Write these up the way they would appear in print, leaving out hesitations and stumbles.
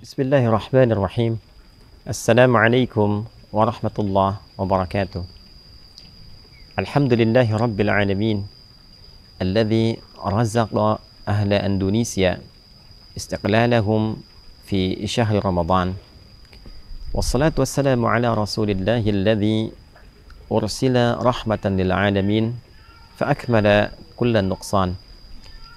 Bismillahirrahmanirrahim. Assalamualaikum warahmatullahi wabarakatuh. Alhamdulillahi rabbil alamin alladhi razzaqa ahla Indonesia istiqlalahum fi syahri Ramadan. Wassalatu wassalamu ala rasulillahi alladhi ursila rahmatan lil alamin fa akmala kulla nuqsan.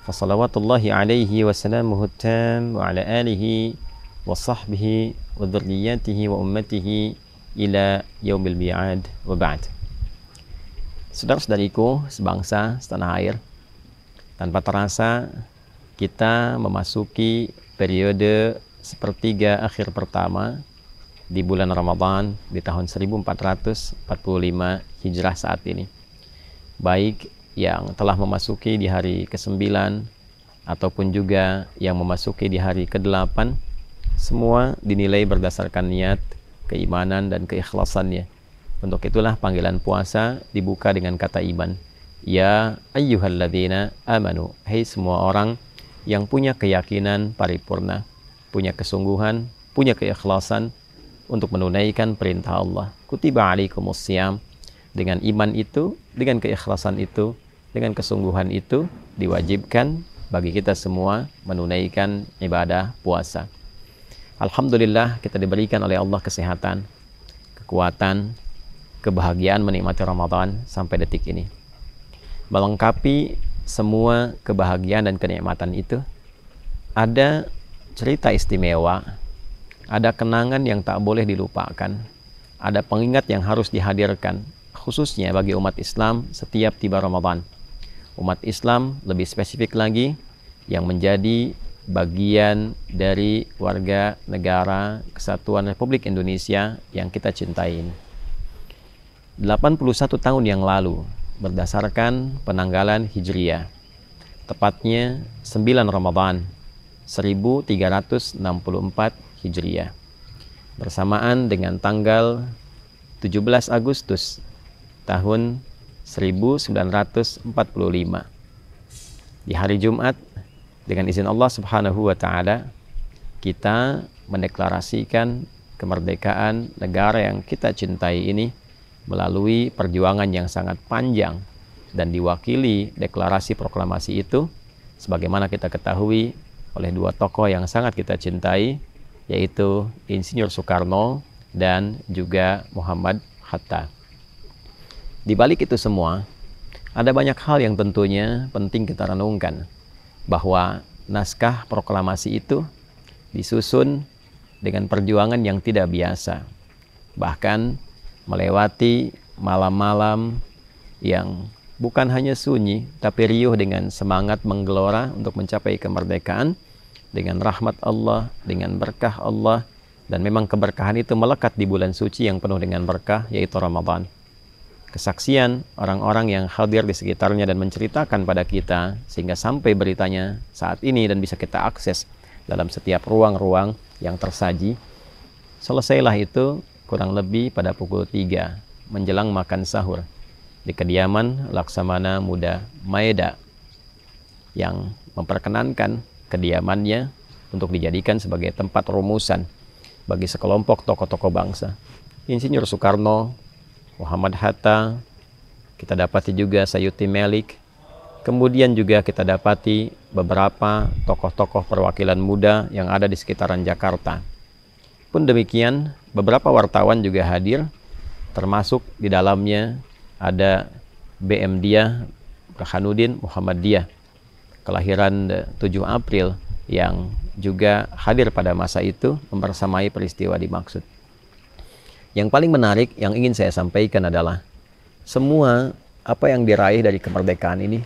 Fasalawatullahi alaihi wa salamuhu tam wa ala alihi wa sahbihi wa dhurriyyatihi wa ummatihi ila yaumil mi'ad wa ba'd. Saudara-saudariku sebangsa setanah air, tanpa terasa kita memasuki periode sepertiga akhir pertama di bulan Ramadan di tahun 1445 Hijrah saat ini. Baik yang telah memasuki di hari ke-9 ataupun juga yang memasuki di hari ke-8, semua dinilai berdasarkan niat, keimanan, dan keikhlasannya. Untuk itulah panggilan puasa dibuka dengan kata iman. Ya ayyuhalladzina amanu, hai semua orang yang punya keyakinan paripurna, punya kesungguhan, punya keikhlasan untuk menunaikan perintah Allah. Kutiba alaikumussyam. Dengan iman itu, dengan keikhlasan itu, dengan kesungguhan itu, diwajibkan bagi kita semua menunaikan ibadah puasa. Alhamdulillah kita diberikan oleh Allah kesehatan, kekuatan, kebahagiaan menikmati Ramadan sampai detik ini. Melengkapi semua kebahagiaan dan kenikmatan itu, ada cerita istimewa, ada kenangan yang tak boleh dilupakan, ada pengingat yang harus dihadirkan, khususnya bagi umat Islam setiap tiba Ramadan. Umat Islam lebih spesifik lagi yang menjadi bagian dari warga negara Kesatuan Republik Indonesia yang kita cintai ini. 81 tahun yang lalu, berdasarkan penanggalan Hijriah, tepatnya 9 Ramadan 1364 Hijriah, bersamaan dengan tanggal 17 Agustus tahun 1945. Di hari Jumat, dengan izin Allah Subhanahu wa Ta'ala, kita mendeklarasikan kemerdekaan negara yang kita cintai ini melalui perjuangan yang sangat panjang, dan diwakili deklarasi proklamasi itu sebagaimana kita ketahui oleh dua tokoh yang sangat kita cintai, yaitu Insinyur Soekarno dan juga Muhammad Hatta. Di balik itu semua, ada banyak hal yang tentunya penting kita renungkan, bahwa naskah proklamasi itu disusun dengan perjuangan yang tidak biasa, bahkan melewati malam-malam yang bukan hanya sunyi, tapi riuh dengan semangat menggelora untuk mencapai kemerdekaan, dengan rahmat Allah, dengan berkah Allah, dan memang keberkahan itu melekat di bulan suci yang penuh dengan berkah, yaitu Ramadan. Kesaksian orang-orang yang hadir di sekitarnya dan menceritakan pada kita sehingga sampai beritanya saat ini dan bisa kita akses dalam setiap ruang-ruang yang tersaji. Selesailah itu kurang lebih pada pukul 3 menjelang makan sahur di kediaman Laksamana Muda Maeda, yang memperkenankan kediamannya untuk dijadikan sebagai tempat rumusan bagi sekelompok tokoh-tokoh bangsa. Insinyur Soekarno, Muhammad Hatta, kita dapati juga Sayuti Melik, kemudian juga kita dapati beberapa tokoh-tokoh perwakilan muda yang ada di sekitaran Jakarta. Pun demikian, beberapa wartawan juga hadir, termasuk di dalamnya ada BM Diah Burhanuddin Muhammadiyah, kelahiran 7 April, yang juga hadir pada masa itu membersamai peristiwa dimaksud. Yang paling menarik yang ingin saya sampaikan adalah semua apa yang diraih dari kemerdekaan ini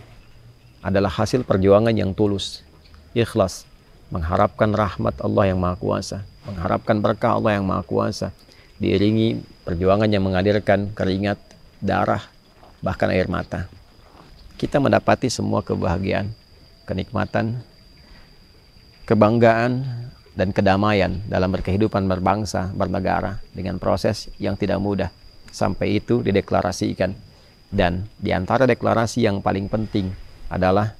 adalah hasil perjuangan yang tulus, ikhlas, mengharapkan rahmat Allah yang Maha Kuasa, mengharapkan berkah Allah yang Maha Kuasa, diiringi perjuangan yang menghadirkan keringat, darah, bahkan air mata. Kita mendapati semua kebahagiaan, kenikmatan, kebanggaan, dan kedamaian dalam berkehidupan berbangsa, bernegara dengan proses yang tidak mudah. Sampai itu dideklarasikan. Dan di antara deklarasi yang paling penting adalah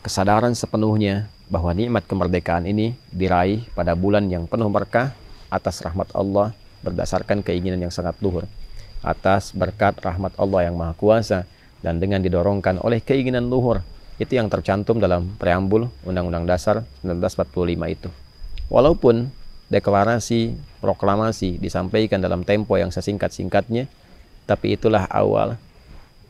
kesadaran sepenuhnya bahwa nikmat kemerdekaan ini diraih pada bulan yang penuh berkah atas rahmat Allah berdasarkan keinginan yang sangat luhur, atas berkat rahmat Allah yang Maha Kuasa, dan dengan didorongkan oleh keinginan luhur. Itu yang tercantum dalam preambul Undang-Undang Dasar 1945 itu. Walaupun deklarasi, proklamasi disampaikan dalam tempo yang sesingkat-singkatnya, tapi itulah awal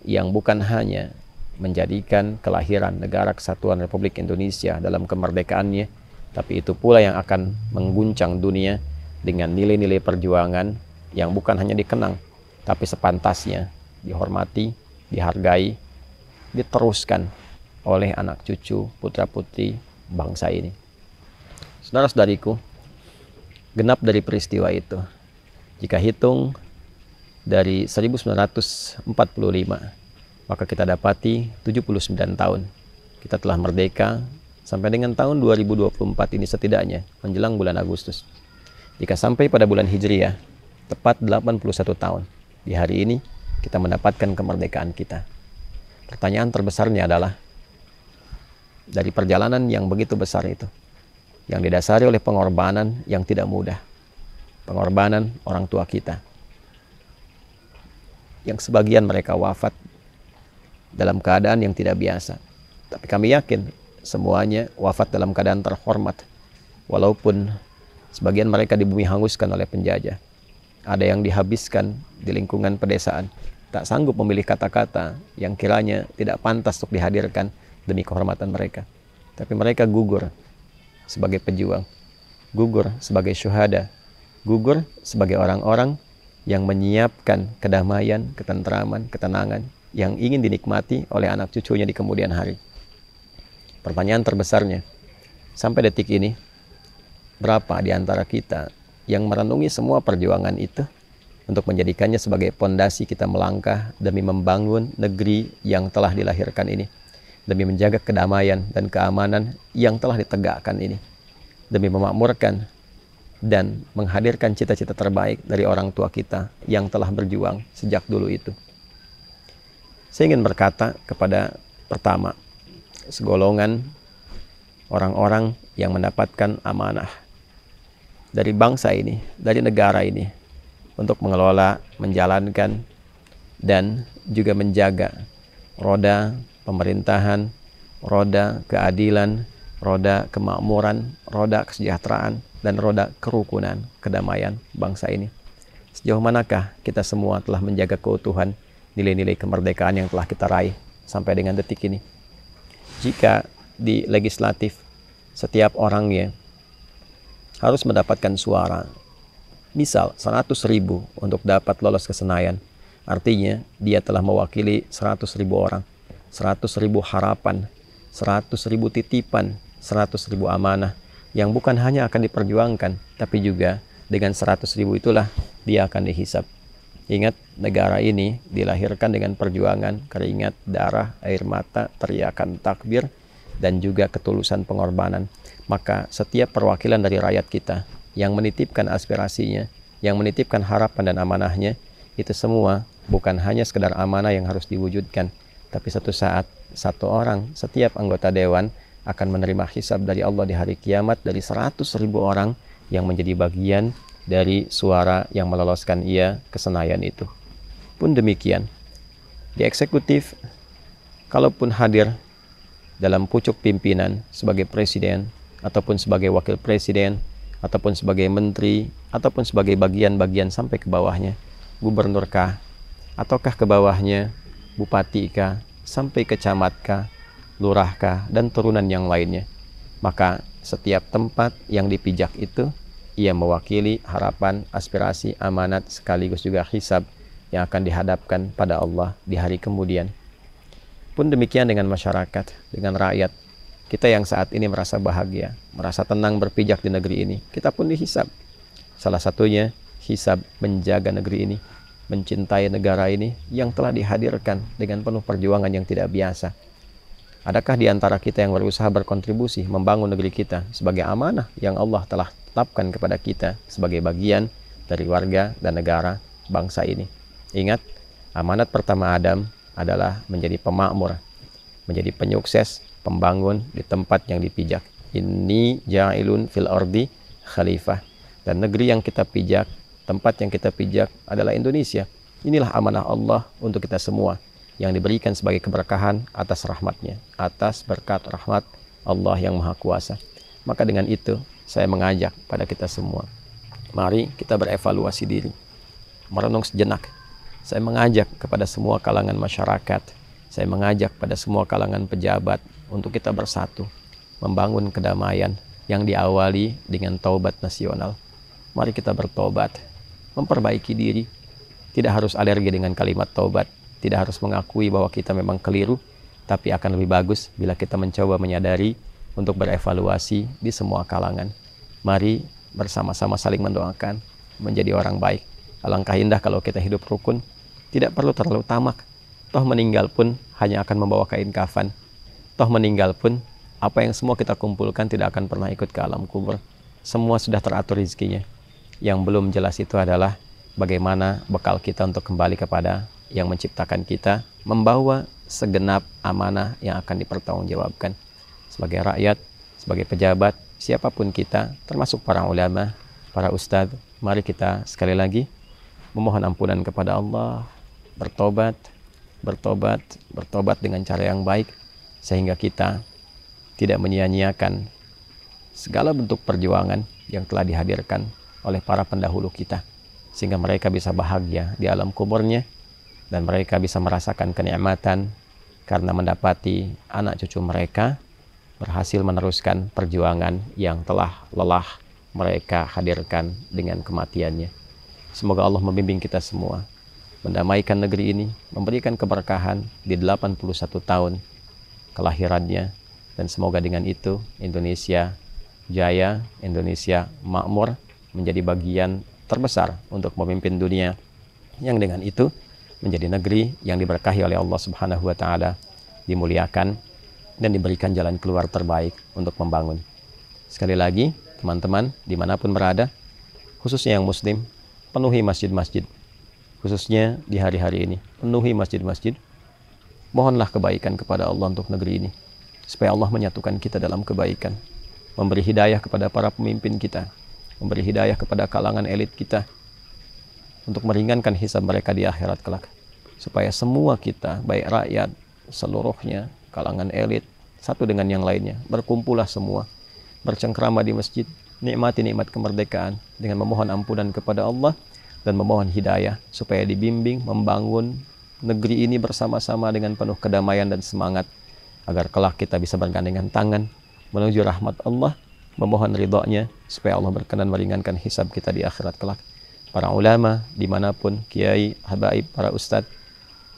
yang bukan hanya menjadikan kelahiran Negara Kesatuan Republik Indonesia dalam kemerdekaannya, tapi itu pula yang akan mengguncang dunia dengan nilai-nilai perjuangan yang bukan hanya dikenang, tapi sepantasnya dihormati, dihargai, diteruskan oleh anak cucu, putra-putri bangsa ini. Saudara-saudariku, genap dari peristiwa itu, jika hitung dari 1945, maka kita dapati 79 tahun kita telah merdeka sampai dengan tahun 2024 ini setidaknya menjelang bulan Agustus. Jika sampai pada bulan Hijriah, tepat 81 tahun di hari ini kita mendapatkan kemerdekaan kita. Pertanyaan terbesarnya adalah, dari perjalanan yang begitu besar itu, yang didasari oleh pengorbanan yang tidak mudah, pengorbanan orang tua kita, yang sebagian mereka wafat dalam keadaan yang tidak biasa. Tapi kami yakin semuanya wafat dalam keadaan terhormat, walaupun sebagian mereka di bumi hanguskan oleh penjajah. Ada yang dihabiskan di lingkungan pedesaan, tak sanggup memilih kata-kata yang kiranya tidak pantas untuk dihadirkan demi kehormatan mereka. Tapi mereka gugur sebagai pejuang, gugur sebagai syuhada, gugur sebagai orang-orang yang menyiapkan kedamaian, ketentraman, ketenangan yang ingin dinikmati oleh anak cucunya di kemudian hari. Pertanyaan terbesarnya, sampai detik ini, berapa di antara kita yang merenungi semua perjuangan itu untuk menjadikannya sebagai pondasi kita melangkah demi membangun negeri yang telah dilahirkan ini, demi menjaga kedamaian dan keamanan yang telah ditegakkan ini, demi memakmurkan dan menghadirkan cita-cita terbaik dari orang tua kita yang telah berjuang sejak dulu itu. Saya ingin berkata kepada pertama, segolongan orang-orang yang mendapatkan amanah dari bangsa ini, dari negara ini, untuk mengelola, menjalankan, dan juga menjaga roda pemerintahan, roda keadilan, roda kemakmuran, roda kesejahteraan, dan roda kerukunan, kedamaian bangsa ini. Sejauh manakah kita semua telah menjaga keutuhan nilai-nilai kemerdekaan yang telah kita raih sampai dengan detik ini? Jika di legislatif setiap orangnya harus mendapatkan suara, misal 100.000 untuk dapat lolos ke Senayan, artinya dia telah mewakili 100.000 orang, 100.000 harapan, 100.000 titipan, 100.000 amanah yang bukan hanya akan diperjuangkan, tapi juga dengan 100.000 itulah dia akan dihisap. Ingat, negara ini dilahirkan dengan perjuangan, keringat, darah, air mata, teriakan takbir, dan juga ketulusan pengorbanan. Maka setiap perwakilan dari rakyat kita yang menitipkan aspirasinya, yang menitipkan harapan dan amanahnya, itu semua bukan hanya sekedar amanah yang harus diwujudkan, tapi satu saat, satu orang, setiap anggota dewan akan menerima hisab dari Allah di hari kiamat dari 100.000 orang yang menjadi bagian dari suara yang meloloskan ia ke Senayan itu. Pun demikian, di eksekutif, kalaupun hadir dalam pucuk pimpinan sebagai presiden, ataupun sebagai wakil presiden, ataupun sebagai menteri, ataupun sebagai bagian-bagian sampai ke bawahnya, gubernurkah, ataukah ke bawahnya bupatikah, sampai ke camatkah, lurahkah, dan turunan yang lainnya. Maka setiap tempat yang dipijak itu, ia mewakili harapan, aspirasi, amanat, sekaligus juga hisab yang akan dihadapkan pada Allah di hari kemudian. Pun demikian dengan masyarakat, dengan rakyat. Kita yang saat ini merasa bahagia, merasa tenang berpijak di negeri ini, kita pun dihisab. Salah satunya hisab menjaga negeri ini, mencintai negara ini yang telah dihadirkan dengan penuh perjuangan yang tidak biasa. Adakah di antara kita yang berusaha berkontribusi membangun negeri kita sebagai amanah yang Allah telah tetapkan kepada kita sebagai bagian dari warga dan negara bangsa ini? Ingat, amanat pertama Adam adalah menjadi pemakmur, menjadi penyukses, pembangun di tempat yang dipijak. inni ja'ilun fil ardi khalifah. Dan negeri yang kita pijak, tempat yang kita pijak adalah Indonesia. Inilah amanah Allah untuk kita semua yang diberikan sebagai keberkahan atas rahmatnya, atas berkat rahmat Allah yang Maha Kuasa. Maka dengan itu saya mengajak pada kita semua, mari kita berevaluasi diri, merenung sejenak. Saya mengajak kepada semua kalangan masyarakat, saya mengajak pada semua kalangan pejabat untuk kita bersatu, membangun kedamaian yang diawali dengan taubat nasional. Mari kita bertobat, memperbaiki diri. Tidak harus alergi dengan kalimat taubat, tidak harus mengakui bahwa kita memang keliru, tapi akan lebih bagus bila kita mencoba menyadari untuk berevaluasi di semua kalangan. Mari bersama-sama saling mendoakan, menjadi orang baik. Alangkah indah kalau kita hidup rukun, tidak perlu terlalu tamak. Toh meninggal pun hanya akan membawa kain kafan. Toh meninggal pun, apa yang semua kita kumpulkan tidak akan pernah ikut ke alam kubur. Semua sudah teratur rezekinya. Yang belum jelas itu adalah bagaimana bekal kita untuk kembali kepada yang menciptakan kita, membawa segenap amanah yang akan dipertanggungjawabkan. Sebagai rakyat, sebagai pejabat, siapapun kita, termasuk para ulama, para ustadz, mari kita sekali lagi memohon ampunan kepada Allah, bertobat dengan cara yang baik, sehingga kita tidak menyia-nyiakan segala bentuk perjuangan yang telah dihadirkan oleh para pendahulu kita, sehingga mereka bisa bahagia di alam kuburnya dan mereka bisa merasakan kenikmatan karena mendapati anak cucu mereka berhasil meneruskan perjuangan yang telah lelah mereka hadirkan dengan kematiannya. Semoga Allah membimbing kita semua, mendamaikan negeri ini, memberikan keberkahan di 81 tahun kelahirannya, dan semoga dengan itu Indonesia jaya, Indonesia makmur, menjadi bagian terbesar untuk memimpin dunia, yang dengan itu menjadi negeri yang diberkahi oleh Allah Subhanahu wa Ta'ala, dimuliakan dan diberikan jalan keluar terbaik untuk membangun. Sekali lagi, teman-teman dimanapun berada, khususnya yang muslim, penuhi masjid-masjid, khususnya di hari-hari ini, penuhi masjid-masjid. Mohonlah kebaikan kepada Allah untuk negeri ini, supaya Allah menyatukan kita dalam kebaikan, memberi hidayah kepada para pemimpin kita, memberi hidayah kepada kalangan elit kita, untuk meringankan hisab mereka di akhirat kelak, supaya semua kita, baik rakyat seluruhnya, kalangan elit, satu dengan yang lainnya, berkumpullah semua, bercengkrama di masjid, nikmati nikmat kemerdekaan dengan memohon ampunan kepada Allah dan memohon hidayah supaya dibimbing membangun negeri ini bersama-sama dengan penuh kedamaian dan semangat, agar kelak kita bisa bergandengan tangan menuju rahmat Allah, memohon ridhonya supaya Allah berkenan meringankan hisab kita di akhirat kelak. Para ulama dimanapun, kiai, habaib, para ustadz,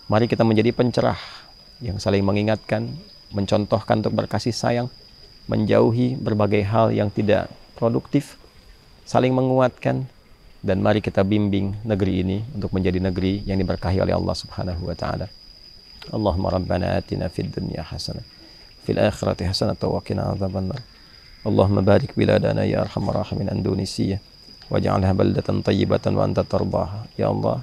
mari kita menjadi pencerah yang saling mengingatkan, mencontohkan untuk berkasih sayang, menjauhi berbagai hal yang tidak produktif, saling menguatkan, dan mari kita bimbing negeri ini untuk menjadi negeri yang diberkahi oleh Allah Subhanahu wa Ta'ala. Allahumma rabbana atina fid dunya hasanah, fil akhirati hasanah wa qina adzabannar. Allahumma barik biladana ya arhamar rahimin Indonesia, waj'alha baldatan thayyibatan wa anta tardaha. Ya Allah,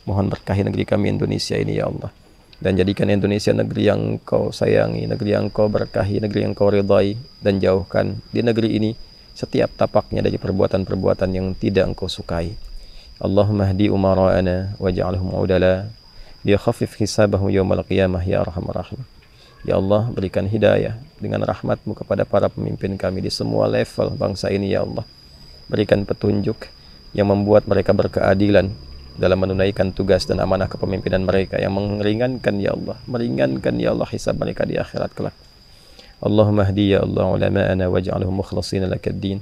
mohon berkahi negeri kami Indonesia ini ya Allah, dan jadikan Indonesia negeri yang Kau sayangi, negeri yang Kau berkahi, negeri yang Kau ridai, dan jauhkan di negeri ini setiap tapaknya dari perbuatan-perbuatan yang tidak Engkau sukai. Allahumma hdi umara'ana waj'alhum udala liyakhaffif hisabahum yawmal qiyamah ya arhamar rahim. Ya Allah, berikan hidayah dengan rahmat-Mu kepada para pemimpin kami di semua level bangsa ini ya Allah. Berikan petunjuk yang membuat mereka berkeadilan dalam menunaikan tugas dan amanah kepemimpinan mereka, yang meringankan ya Allah, meringankan ya Allah hisab mereka di akhirat kelak. Allahumma hdi ya Allah ulama'ana waj'alhum mukhlashina lakad-din.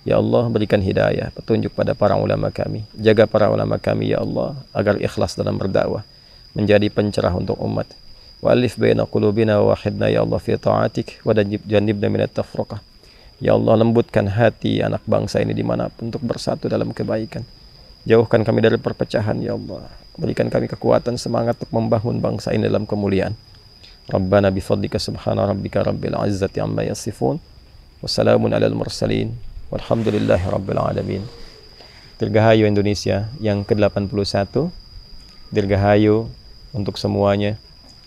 Ya Allah, berikan hidayah, petunjuk pada para ulama kami. Jaga para ulama kami ya Allah agar ikhlas dalam berdakwah, menjadi pencerah untuk umat. Wa alif baina qulubina wa wahidna ya Allah fi ta'atik wa jannibna minat tafruqah. Ya Allah, lembutkan hati anak bangsa ini dimanapun untuk bersatu dalam kebaikan. Jauhkan kami dari perpecahan ya Allah. Berikan kami kekuatan semangat untuk membangun bangsa ini dalam kemuliaan. Rabbana bifadlika subhana rabbika rabbil izzati amma yasifun. Wassalamun alal mursalin. Walhamdulillahi rabbil alamin. Dirgahayu Indonesia yang ke-81. Dirgahayu untuk semuanya.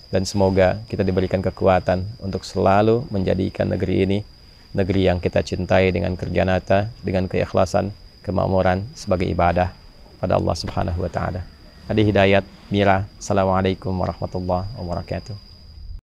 Dan semoga kita diberikan kekuatan untuk selalu menjadikan negeri ini negeri yang kita cintai dengan kerja nyata, dengan keikhlasan, kemakmuran sebagai ibadah pada Allah Subhanahu wa taala. Hadi Hidayat Mira. Assalamualaikum warahmatullahi wabarakatuh.